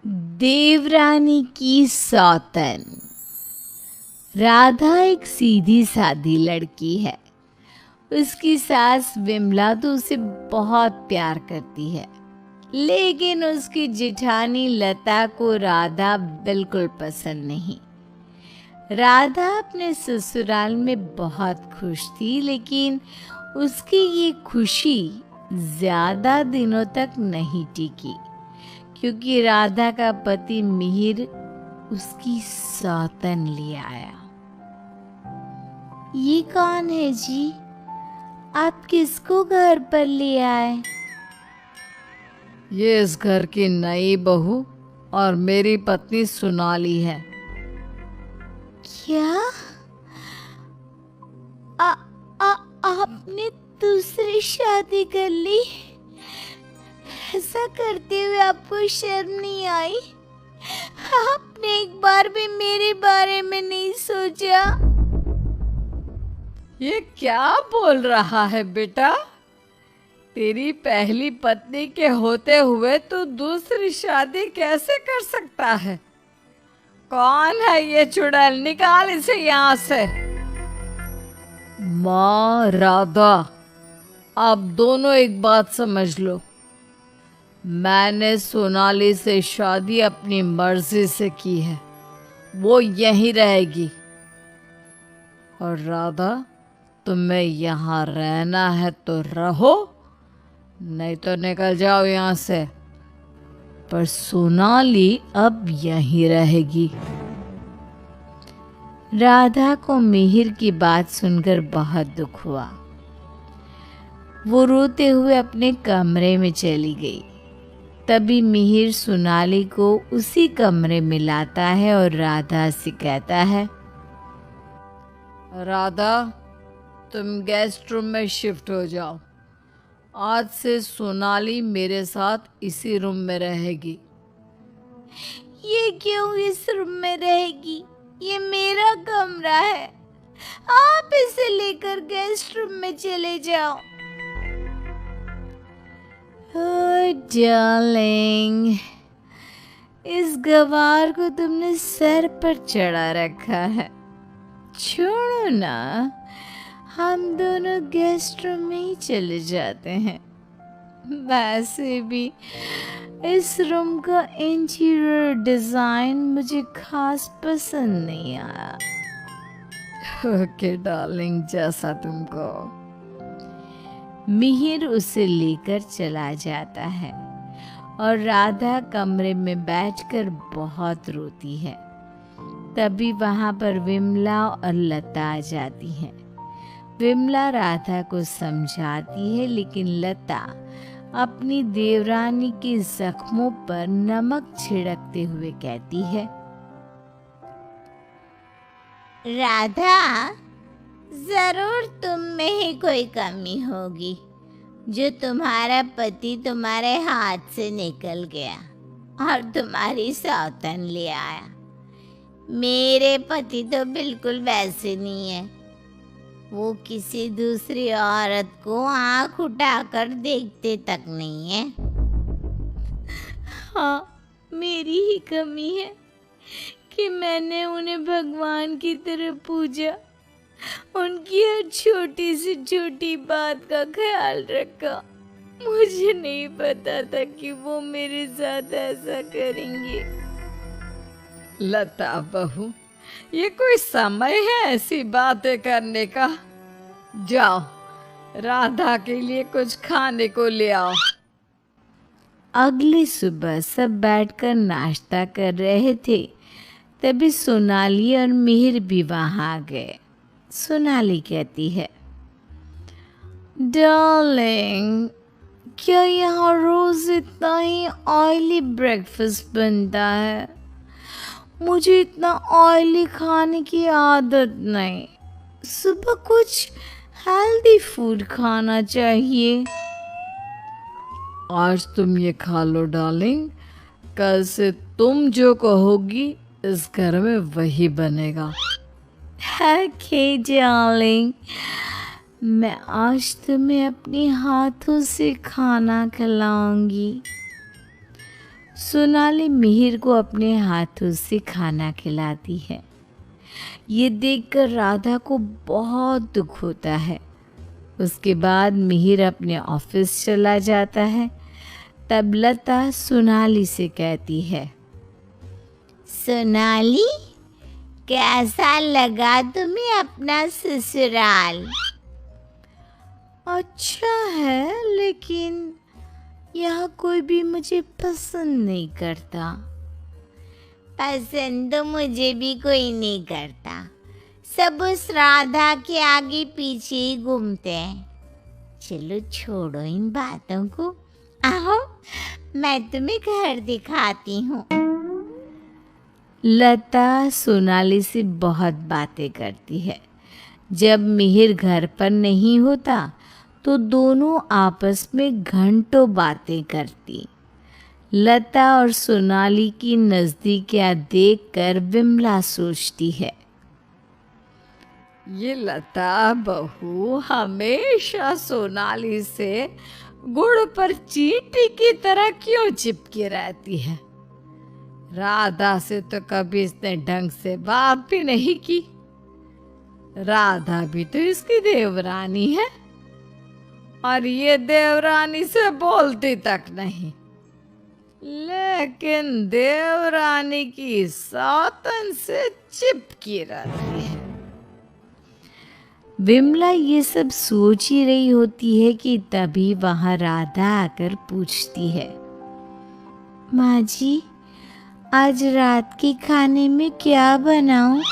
देवरानी की सौतन। राधा एक सीधी सादी लड़की है। उसकी सास विमला तो उसे बहुत प्यार करती है, लेकिन उसकी जेठानी लता को राधा बिल्कुल पसंद नहीं। राधा अपने ससुराल में बहुत खुश थी, लेकिन उसकी ये खुशी ज्यादा दिनों तक नहीं टिकी, क्योंकि राधा का पति मिहिर उसकी सौतन ले आया। ये कौन है जी? आप किसको घर पर ले आए? ये इस घर की नई बहू और मेरी पत्नी सोनाली है। क्या? आ, आ, आपने दूसरी शादी कर ली? ऐसा करते हुए आपको शर्म नहीं आई? आपने एक बार भी मेरे बारे में नहीं सोचा? ये क्या बोल रहा है बेटा? तेरी पहली पत्नी के होते हुए तू दूसरी शादी कैसे कर सकता है? कौन है ये चुड़ैल? निकाल इसे यहाँ से। माँ राधा, आप दोनों एक बात समझ लो। मैंने सोनाली से शादी अपनी मर्जी से की है, वो यहीं रहेगी। और राधा, तुम्हें यहाँ रहना है तो रहो, नहीं तो निकल जाओ यहाँ से। पर सोनाली अब यहीं रहेगी। राधा को मिहिर की बात सुनकर बहुत दुख हुआ। वो रोते हुए अपने कमरे में चली गई। तभी मिहिर सोनाली को उसी कमरे में लाता है और राधा से कहता है, राधा, तुम गेस्ट रूम में शिफ्ट हो जाओ। आज से सोनाली मेरे साथ इसी रूम में रहेगी। ये क्यों इस रूम में रहेगी? ये मेरा कमरा है। आप इसे लेकर गेस्ट रूम में चले जाओ। ओह डार्लिंग, इस गवार को तुमने सर पर चढ़ा रखा है। छोड़ो ना, हम दोनों गेस्ट रूम में ही चले जाते हैं। वैसे भी इस रूम का इंटीरियर डिजाइन मुझे खास पसंद नहीं आया। ओके डार्लिंग, जैसा तुम कहो। मिहिर उसे लेकर चला जाता है और राधा कमरे में बैठकर बहुत रोती है। तभी वहां पर विमला और लता आ जाती हैं। विमला राधा को समझाती है, लेकिन लता अपनी देवरानी के जख्मों पर नमक छिड़कते हुए कहती है, राधा, जरूर तुम में ही कोई कमी होगी जो तुम्हारा पति तुम्हारे हाथ से निकल गया और तुम्हारी सौतन ले आया। मेरे पति तो बिल्कुल वैसे नहीं है। वो किसी दूसरी औरत को आंख उठाकर देखते तक नहीं है। हाँ, मेरी ही कमी है कि मैंने उन्हें भगवान की तरह पूजा, उनकी हर छोटी से छोटी बात का ख्याल रखा। मुझे नहीं पता था कि वो मेरे साथ ऐसा करेंगे। लता बहू, ये कोई समय है ऐसी बातें करने का? जाओ, राधा के लिए कुछ खाने को ले आओ। अगली सुबह सब बैठकर नाश्ता कर रहे थे। तभी सोनाली और मिहिर भी वहां आ गए। सोनाली कहती है, डार्लिंग, क्या यहाँ रोज इतना ही ऑयली ब्रेकफास्ट बनता है? मुझे इतना ऑयली खाने की आदत नहीं। सुबह कुछ हेल्दी फूड खाना चाहिए। आज तुम ये खा लो डार्लिंग, कल से तुम जो कहोगी इस घर में वही बनेगा। ओके डार्लिंग, मैं आज तुम्हें अपने हाथों से खाना खिलाऊंगी। सोनाली मिहिर को अपने हाथों से खाना खिलाती है। ये देखकर राधा को बहुत दुख होता है। उसके बाद मिहिर अपने ऑफिस चला जाता है। तब लता सोनाली से कहती है, सोनाली, कैसा लगा तुम्हें अपना ससुराल? अच्छा है, लेकिन यहाँ कोई भी मुझे पसंद नहीं करता। पसंद तो मुझे भी कोई नहीं करता। सब उस राधा के आगे पीछे ही घूमते हैं। चलो छोड़ो इन बातों को, आओ मैं तुम्हें घर दिखाती हूँ। लता सोनाली से बहुत बातें करती है। जब मिहिर घर पर नहीं होता तो दोनों आपस में घंटों बातें करती। लता और सोनाली की नज़दीकियाँ देखकर विमला सोचती है, ये लता बहू हमेशा सोनाली से गुड़ पर चींटी की तरह क्यों चिपकी रहती है? राधा से तो कभी इसने ढंग से बात भी नहीं की। राधा भी तो इसकी देवरानी है और ये देवरानी से बोलती तक नहीं, लेकिन देवरानी की सौतन से चिपकी रहती है। विमला ये सब सोच ही रही होती है कि तभी वहाँ राधा आकर पूछती है, माँ जी, आज रात के खाने में क्या बनाऊं?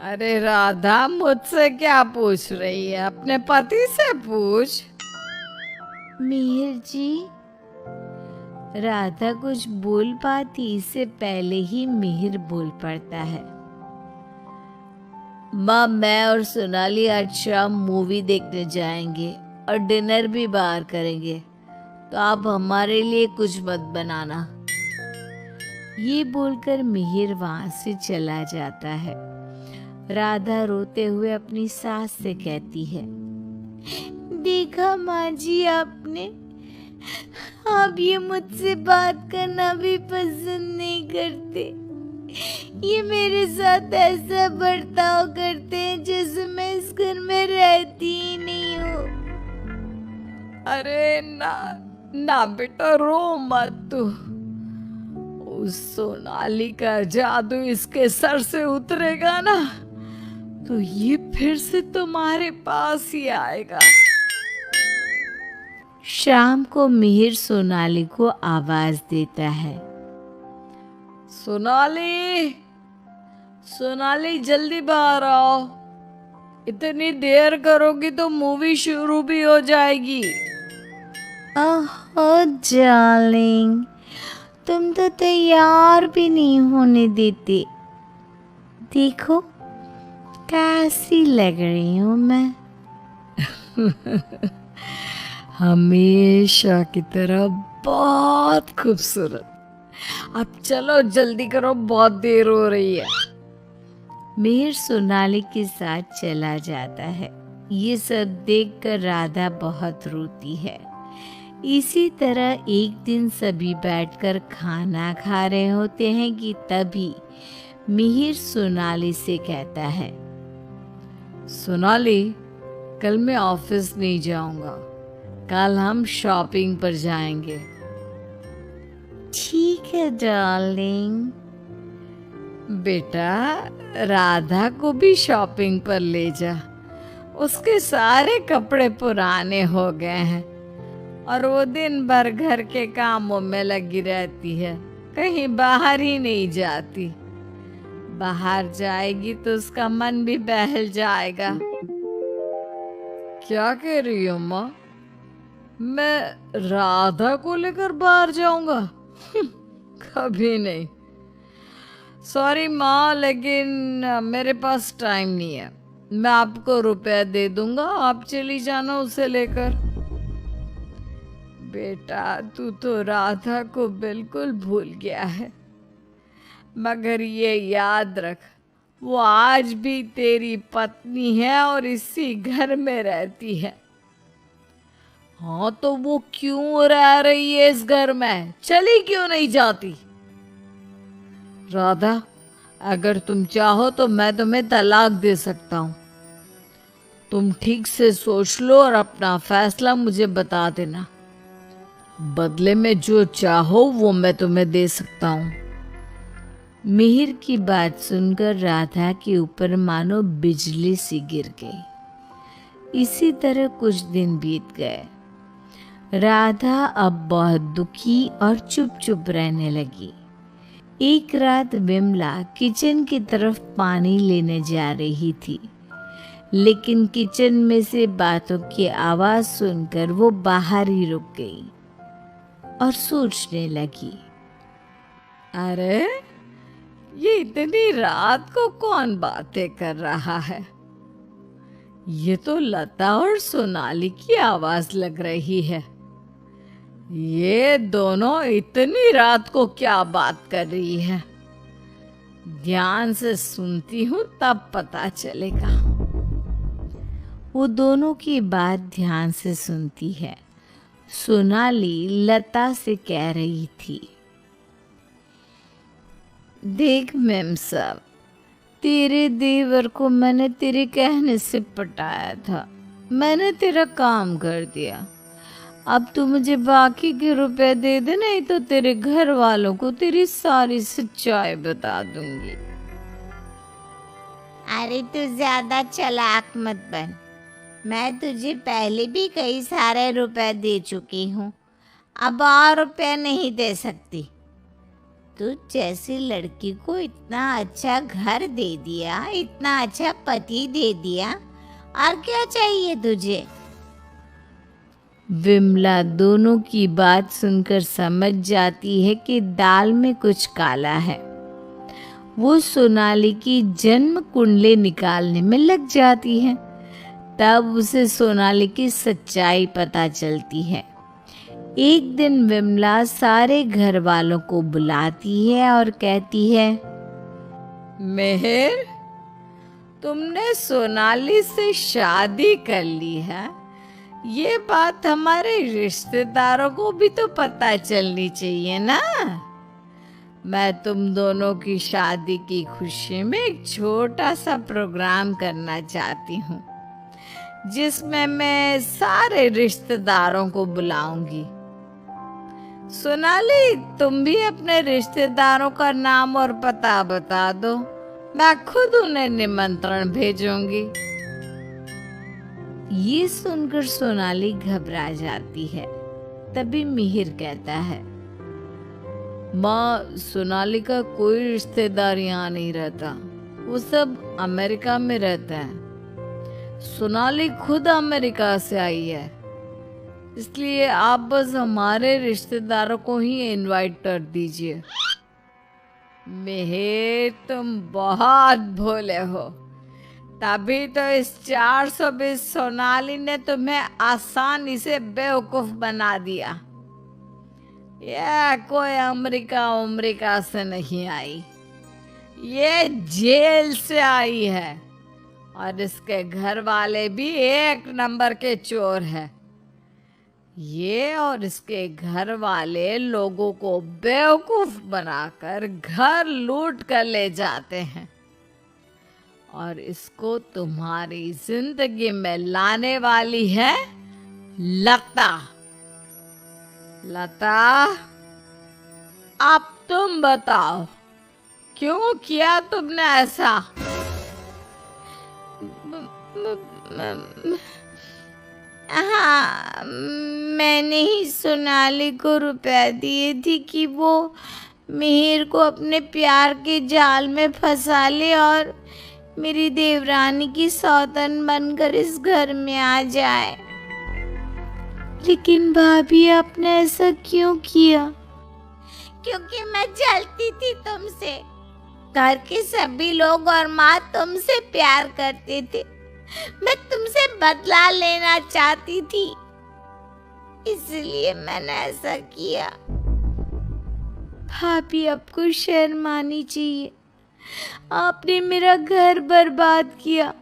अरे राधा, मुझसे क्या पूछ रही है? अपने पति से पूछ। मिहिर जी, राधा कुछ बोल पाती इससे पहले ही मिहिर बोल पड़ता है, माँ, मैं और सोनाली आज शाम मूवी देखने जाएंगे और डिनर भी बाहर करेंगे, तो आप हमारे लिए कुछ मत बनाना। ये बोलकर मिहिर वहां से चला जाता है। राधा रोते हुए अपनी सास से कहती है, देखा माँ जी आपने, आप ये मुझसे बात करना भी पसंद नहीं करते। ये मेरे साथ ऐसा बर्ताव करते हैं जैसे मैं इस घर में रहती ही नहीं हूँ। अरे ना ना बेटा, रो मत तू। उस सोनाली का जादू इसके सर से उतरेगा ना तो ये फिर से तुम्हारे पास ही आएगा। शाम को मिहिर सोनाली को आवाज देता है, सोनाली, सोनाली, जल्दी बाहर आओ। इतनी देर करोगी तो मूवी शुरू भी हो जाएगी। ओह डार्लिंग, तुम तो तैयार भी नहीं होने देते। देखो कैसी लग रही हूँ मैं। हमेशा की तरह बहुत खूबसूरत। अब चलो जल्दी करो, बहुत देर हो रही है। मिहिर सोनाली के साथ चला जाता है। ये सब देखकर राधा बहुत रोती है। इसी तरह एक दिन सभी बैठकर खाना खा रहे होते हैं कि तभी मिहिर सोनाली से कहता है, सोनाली, कल मैं ऑफिस नहीं जाऊंगा, कल हम शॉपिंग पर जाएंगे। ठीक है डार्लिंग। बेटा, राधा को भी शॉपिंग पर ले जा। उसके सारे कपड़े पुराने हो गए हैं और वो दिन भर घर के कामों में लगी रहती है, कहीं बाहर ही नहीं जाती। बाहर जाएगी तो उसका मन भी बहल जाएगा। क्या कह रही हो माँ? मैं राधा को लेकर बाहर जाऊंगा? कभी नहीं। सॉरी माँ, लेकिन मेरे पास टाइम नहीं है। मैं आपको रुपया दे दूंगा, आप चली जाना उसे लेकर। बेटा, तू तो राधा को बिल्कुल भूल गया है, मगर ये याद रख, वो आज भी तेरी पत्नी है और इसी घर में रहती है। हाँ तो वो क्यों रह रही है इस घर में, चली क्यों नहीं जाती? राधा, अगर तुम चाहो तो मैं तुम्हें तलाक दे सकता हूँ। तुम ठीक से सोच लो और अपना फैसला मुझे बता देना। बदले में जो चाहो वो मैं तुम्हें दे सकता हूँ। मिहिर की बात सुनकर राधा के ऊपर मानो बिजली सी गिर गई। इसी तरह कुछ दिन बीत गए। राधा अब बहुत दुखी और चुप चुप रहने लगी। एक रात विमला किचन की तरफ पानी लेने जा रही थी, लेकिन किचन में से बातों की आवाज सुनकर वो बाहर ही रुक गई और सोचने लगी, अरे ये इतनी रात को कौन बातें कर रहा है? ये तो लता और सोनाली की आवाज लग रही है। ये दोनों इतनी रात को क्या बात कर रही है? ध्यान से सुनती हूँ तब पता चलेगा। वो दोनों की बात ध्यान से सुनती है। सोनाली लता से कह रही थी, देख मैम साहब, तेरे देवर को मैंने तेरे कहने से पटाया था। मैंने तेरा काम कर दिया। अब तू मुझे बाकी के रुपए दे दे, नहीं तो तेरे घर वालों को तेरी सारी सच्चाई बता दूंगी। अरे तू ज्यादा चालाक मत बन। मैं तुझे पहले भी कई सारे रुपए दे चुकी हूँ, अब और रुपए नहीं दे सकती। तू जैसी लड़की को इतना अच्छा घर दे दिया, इतना अच्छा पति दे दिया, और क्या चाहिए तुझे? विमला दोनों की बात सुनकर समझ जाती है कि दाल में कुछ काला है। वो सोनाली की जन्म कुंडली निकालने में लग जाती है। तब उसे सोनाली की सच्चाई पता चलती है। एक दिन विमला सारे घर वालों को बुलाती है और कहती है, मेहर, तुमने सोनाली से शादी कर ली है। ये बात हमारे रिश्तेदारों को भी तो पता चलनी चाहिए ना। मैं तुम दोनों की शादी की खुशी में एक छोटा सा प्रोग्राम करना चाहती हूँ, जिसमें मैं सारे रिश्तेदारों को बुलाऊंगी। सोनाली, तुम भी अपने रिश्तेदारों का नाम और पता बता दो, मैं खुद उन्हें निमंत्रण भेजूंगी। ये सुनकर सोनाली घबरा जाती है। तभी मिहिर कहता है, माँ, सोनाली का कोई रिश्तेदार यहाँ नहीं रहता, वो सब अमेरिका में रहते हैं। सोनाली खुद अमेरिका से आई है, इसलिए आप बस हमारे रिश्तेदारों को ही इनवाइट कर दीजिए। मेहर, तुम बहुत भोले हो, तभी तो इस 420 सोनाली ने तुम्हें आसानी से बेवकूफ बना दिया। यह कोई अमेरिका से नहीं आई, ये जेल से आई है, और इसके घर वाले भी एक नंबर के चोर हैं। ये और इसके घर वाले लोगों को बेवकूफ बनाकर घर लूट कर ले जाते हैं, और इसको तुम्हारी जिंदगी में लाने वाली है लता। लता, अब तुम बताओ, क्यों किया तुमने ऐसा? हाँ, मैंने ही सोनाली को रुपए दिए थे कि वो मिहिर को अपने प्यार के जाल में फंसा ले और मेरी देवरानी की सौतन बनकर इस घर में आ जाए। लेकिन भाभी, आपने ऐसा क्यों किया? क्योंकि मैं जलती थी तुमसे। घर के सभी लोग और माँ तुमसे प्यार करते थे। मैं तुमसे बदला लेना चाहती थी, इसलिए मैंने ऐसा किया। भाभी, आपको शर्म आनी चाहिए। आपने मेरा घर बर्बाद किया।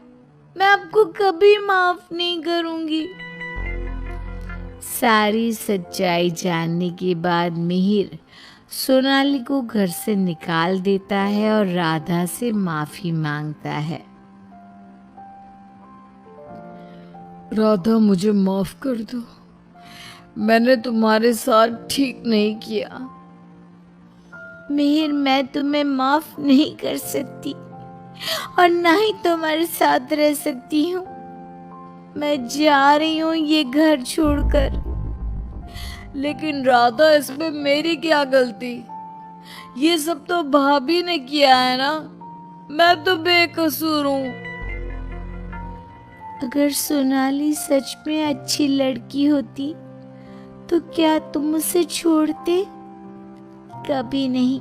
मैं आपको कभी माफ नहीं करूंगी। सारी सच्चाई जानने के बाद मिहिर सोनाली को घर से निकाल देता है और राधा से माफी मांगता है। राधा, मुझे माफ कर दो। मैंने तुम्हारे साथ ठीक नहीं किया। मिहिर, मैं तुम्हें माफ नहीं कर सकती और ना ही तुम्हारे साथ रह सकती हूँ। मैं जा रही हूँ ये घर छोड़कर। लेकिन राधा, इसमें मेरी क्या गलती? ये सब तो भाभी ने किया है ना। मैं तो बेकसूर हूँ। अगर सोनाली सच में अच्छी लड़की होती तो क्या तुम उसे छोड़ते? कभी नहीं।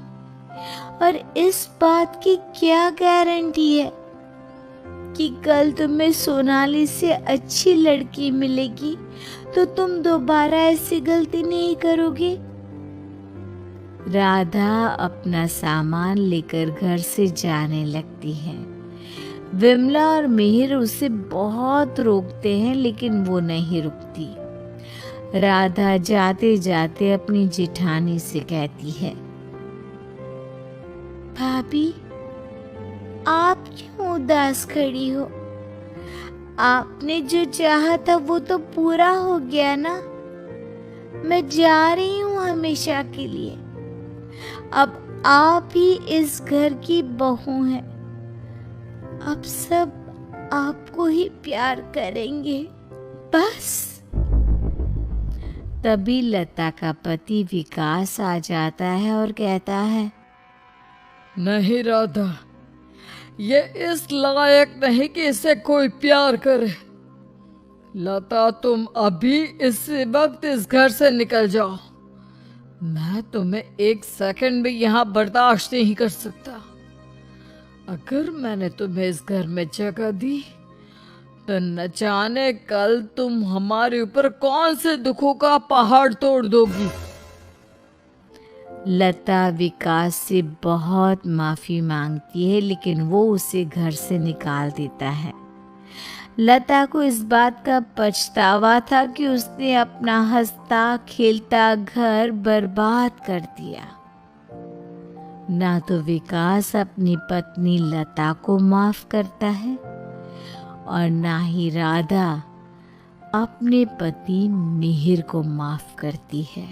और इस बात की क्या गारंटी है कि कल तुम्हें सोनाली से अच्छी लड़की मिलेगी तो तुम दोबारा ऐसी गलती नहीं करोगे। राधा अपना सामान लेकर घर से जाने लगती है। विमला और मिहिर उसे बहुत रोकते हैं लेकिन वो नहीं रुकती। राधा जाते जाते अपनी जेठानी से कहती है, भाभी, आप क्यों उदास खड़ी हो? आपने जो चाहा था वो तो पूरा हो गया ना। मैं जा रही हूँ हमेशा के लिए। अब आप ही इस घर की बहू हैं। अब सब आपको ही प्यार करेंगे, बस। तभी लता का पति विकास आ जाता है और कहता है, नहीं राधा, ये इस लायक नहीं कि इसे कोई प्यार करे। लता, तुम अभी इसी वक्त इस घर से निकल जाओ। मैं तुम्हें एक सेकंड भी यहाँ बर्दाश्त नहीं कर सकता। अगर मैंने तुम्हें इस घर में जगह दी तो न जाने कल तुम हमारे ऊपर कौन से दुखों का पहाड़ तोड़ दोगी। लता विकास से बहुत माफी मांगती है लेकिन वो उसे घर से निकाल देता है। लता को इस बात का पछतावा था कि उसने अपना हंसता खेलता घर बर्बाद कर दिया। ना तो विकास अपनी पत्नी लता को माफ करता है और ना ही राधा अपने पति मिहिर को माफ करती है।